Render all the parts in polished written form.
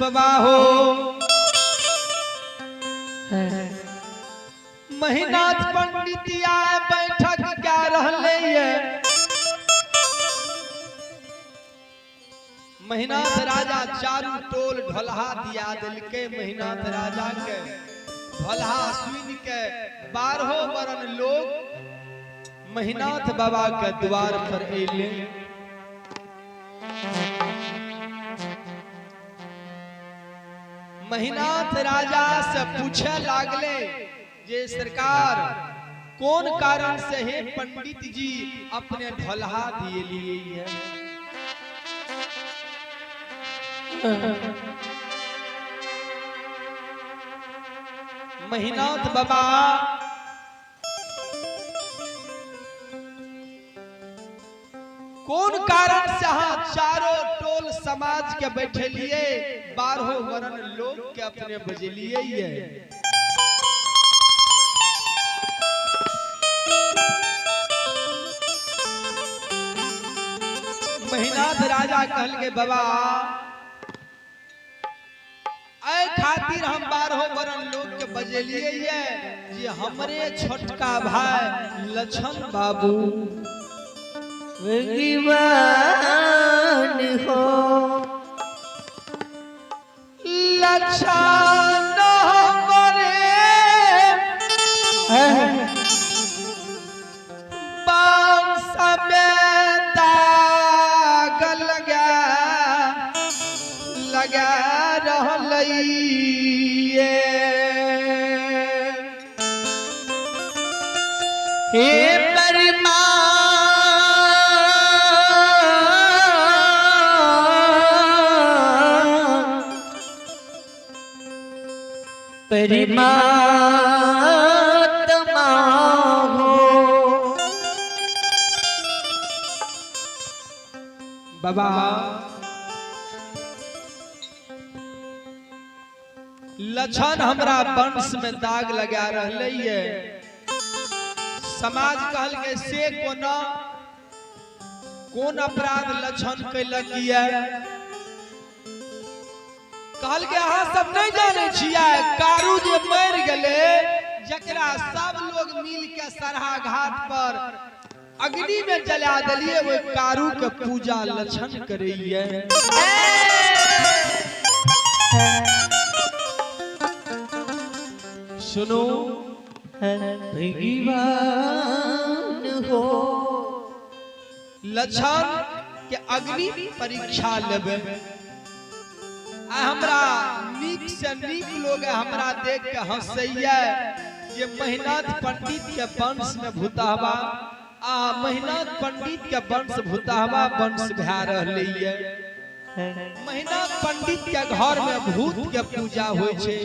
बाबा हो महीनाथ पंडितिया बैठक क्या रहले ये महीनाथ राजा चारू टोल ढोलहा दिया दिलके महीनाथ राजा के ढोलहा सुन के 12 बरन लोग महीनाथ बाबा के द्वार पर अइले। महीनाथ राजा से पूछे लागले जे सरकार कौन कारण से हे पंडित जी अपने ढोलहा दिए लिए है। महीनाथ बाबा कौन कारण से चारों टोल समाज के बैठे लिए 12 वरन लोग के अपने बजलिए ये महीनाथ राजा कहल के बाबा ऐ खातिर हम 12 वरन लोग के बजलिए ये जे हमरे छोटका भाई लछन बाबू भगवान हो लछन हमरे बांस में दाग लगा रहलइए हे परिमा परिमात्मा हो बाबा लछन हमरा वंश में दाग लगा रहले ये समाज कहल के से कौन अपराध लछन कैलक ये कहल के अहाँ सब नहीं जाने छियै कारू जे मर गेले जकरा सब लोग मिल के सरहा घाट पर अग्नि में जला दिलिए वो कारू के पूजा लछन करैये। सुनो भगवान हो लछन के अग्नि परीक्षा लेबे हमरा नीक से नीक लोग हमरा देख के हंसैया ये महीनाथ पंडित के वंश में भूतावा महीनाथ पंडित के वंश भूतावा वंश भै रहले ये महीनाथ पंडित के घर में भूत के पूजा होय छे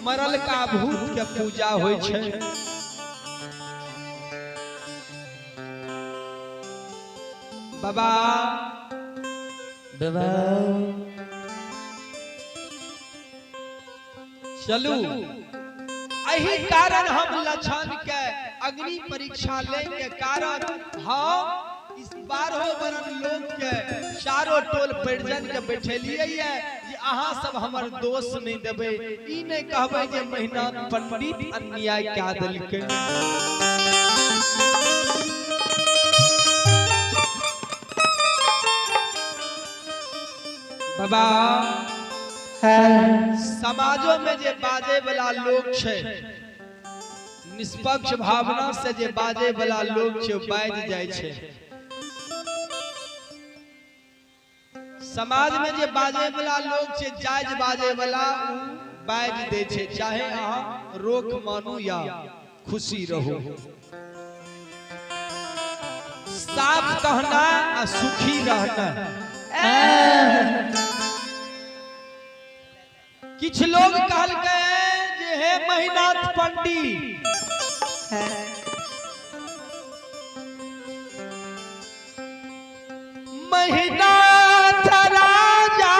मरल का भूत के पूजा होय छे। बाबा बाबा चलू यही कारण हम लछन के अग्नि परीक्षा लेंगे कारण हम इस 12 बरन लोग के चारों टोल परिजन के बैठेलिए ये जे अहाँ सब हमर दोष नहीं देबे ई नहीं कहबे जे महीनाथ पंडित अन्याय क्या देलकै। बाबा समाजों में जे बाजे वाला लोग छे निष्पक्ष भावना से जे बाजे वाला लोग छे बाज जाय छे समाज में जे बाजे वाला लोग छे जायज बाजे वाला बाज दे छे चाहे अहाँ रोक मानू या खुशी रहो साफ कहना आ सुखी रहना। किछ लोग कहल गए जे हे महीनाथ पंडित महीनाथ राजा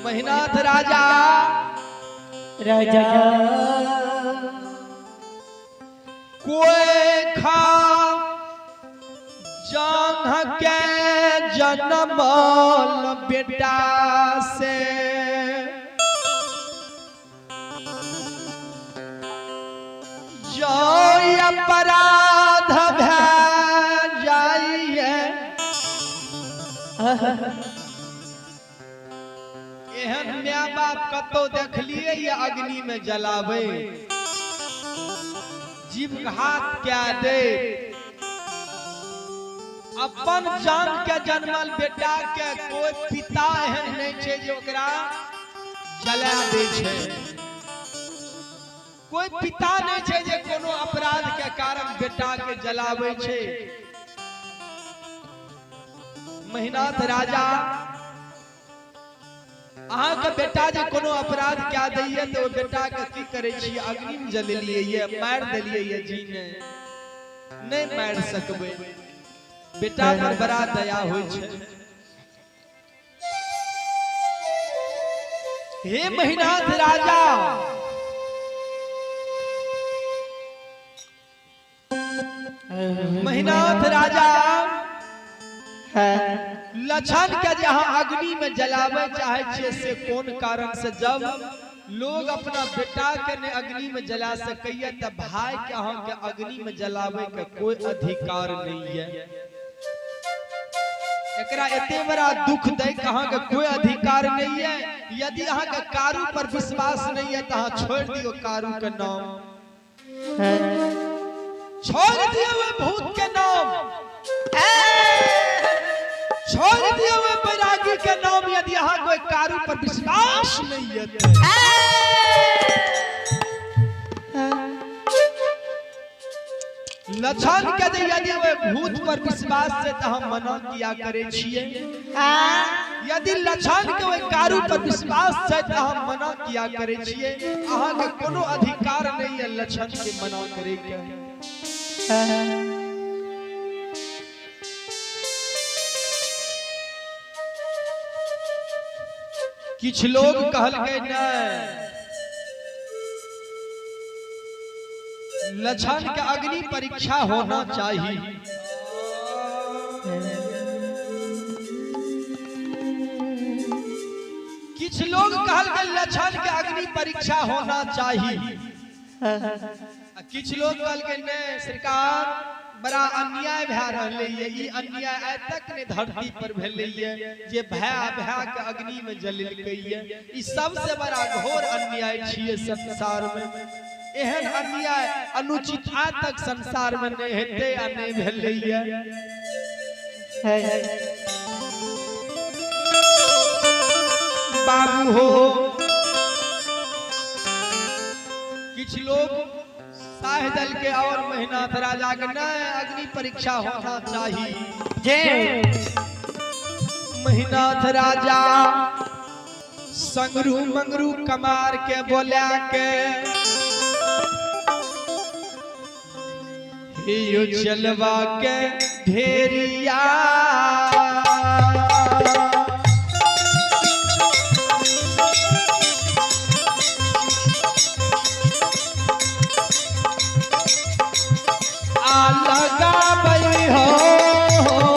महीनाथ राजा राजा कोई जन्मल बेटा से जो अपराध भै जाइए एहन माय बाप कतो देखलिए ये अग्नि में जलावे जीव घात क्या दे अपन जान के जन्मल बेटा के कोई पिता एहन नहीं छे जो ओकरा जला दे छे कोई पिता नहीं छे जे कोनो अपराध के कारण बेटा के जलावे छे महिनाथ राजा अहाँ के बेटा जे कोनो अपराध क्या दैये तो बेटा के की करे छी अग्नि में जलेलिए ये मार देलिए ये जी ने नहीं मार सकबे बेटा पर बड़ा दया होय छे हे महिनाथ राजा महिनाथ राजा लछन के जहाँ अग्नि में जलावे चाहे छे से कौन कारण से जब लोग अपना बेटा के ने अग्नि में जला सकैया त भाई के अहाँ के अग्नि में जलावे के कोई अधिकार नहीं है एकरा एते बड़ा दुख दे कहाँ के कोई अधिकार नहीं है यदि अहाँ के कारू पर विश्वास नहीं है तो अहाँ छोड़ दियो कारू के नाम छोड़ दियो वे भूत के नाम छोड़ दियो वे बैरागी के नाम यदि यहाँ कोई कारू पर विश्वास नहीं है लछन के दे यदि वे भूत पर विश्वास से तो हम मना किया करे छिए यदि लछन के वे कारू पर विश्वास से तो हम मना किया करे छिए अहाँ के कोनो अधिकार नहीं है लछन के मना करे के किछ लोग कहल के न लछन के अग्नि परीक्षा होना चाहिए किछ लोग कहल के लछन के अग्नि परीक्षा होना चाहिए किछ लोग कहल के न सरकार बड़ा अन्याय भै रहले ये ई अन्याय आइ तक ने धरती पर भेले ये जे भै के अग्नि में जललकै ये ई सबसे बड़ा घोर अन्याय छिए संसार में एहन अन्याय अनुचित आज तक संसार में नहीं हेते आ नहीं भेले ये बाबू हो किछ लोग साह दल के और महिनाथ राजा के न अग्नि परीक्षा होना चाहिए जे महिनाथ राजा संगरू मंगरू कमार के बोला के यो चलवा के ढेरिया लगाबै हो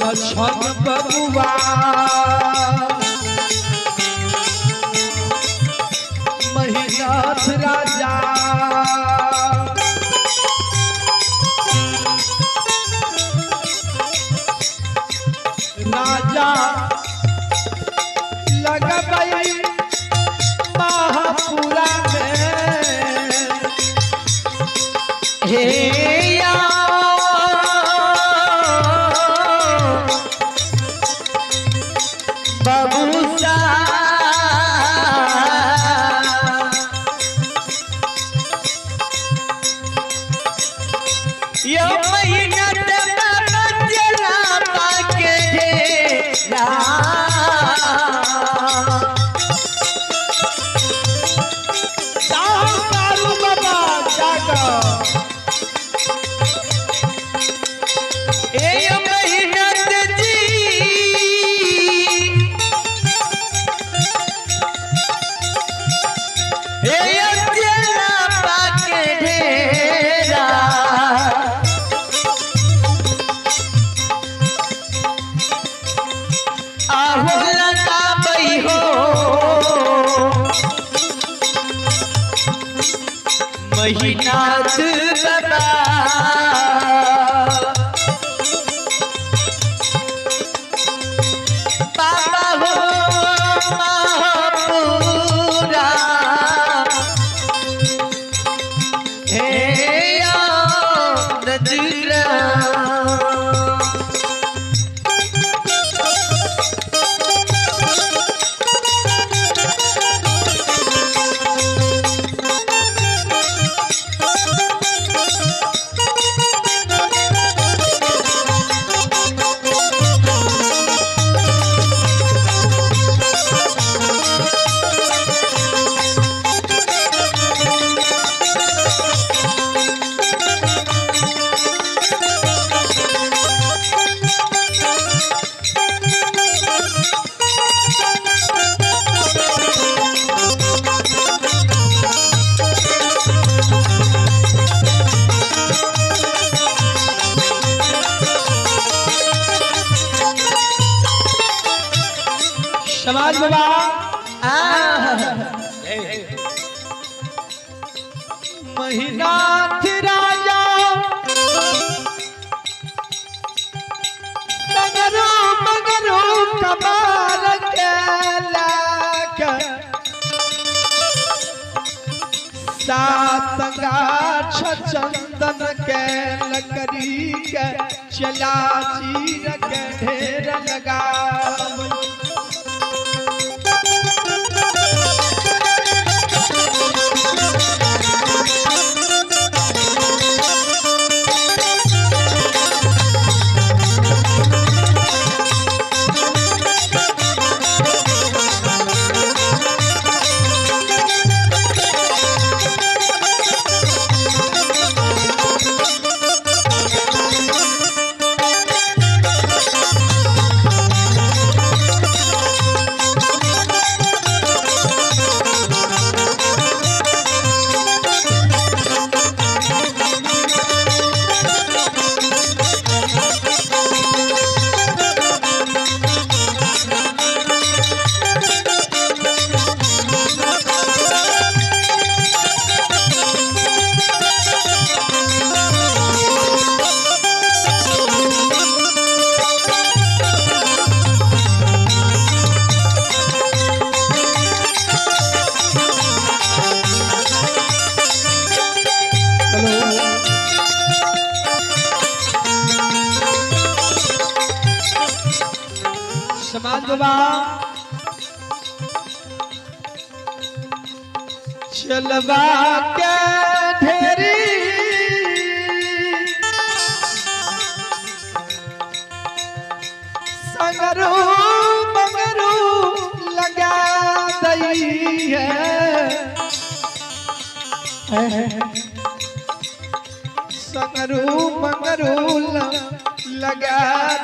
लछन बबुआ महिनाथ राजा राजा लगबै महापुरा में हे या बबूसा यो मेहनत में जला पाके ढेरा महिनाथ बाबा बाबा हो महापुरा हे नदीरा समाज बाबा महिनाथ राजा नगरो मगरो कमाल के लाख सात गाछ चंदन के लकड़ी के चला चीर के ढेर लगा समाज बाबा चलवा के ढेरी संगरू मगरू लगा दई है संगरू मगरू लगा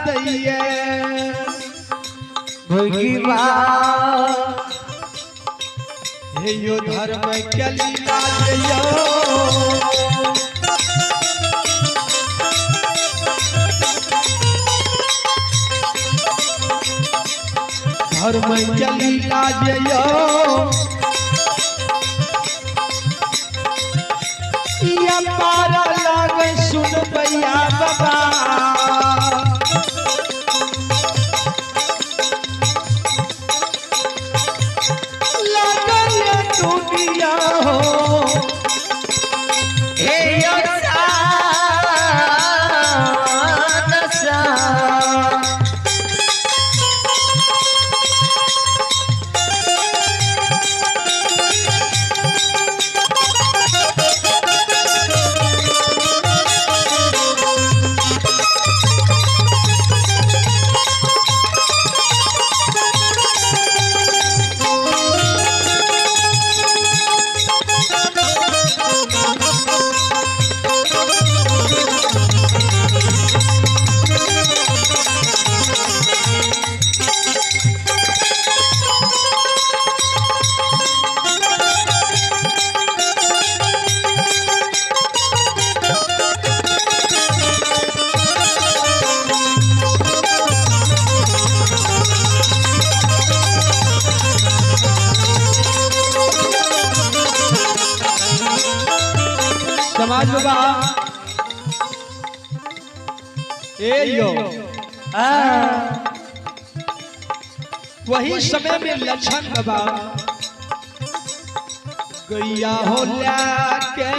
दई है भगवा हे यो धर्म के लीला यो धर्म के लीला यो ये पारा लाग सुन भैया बाबा बा ए यो वही समय में लक्षण बाबा गैया हो के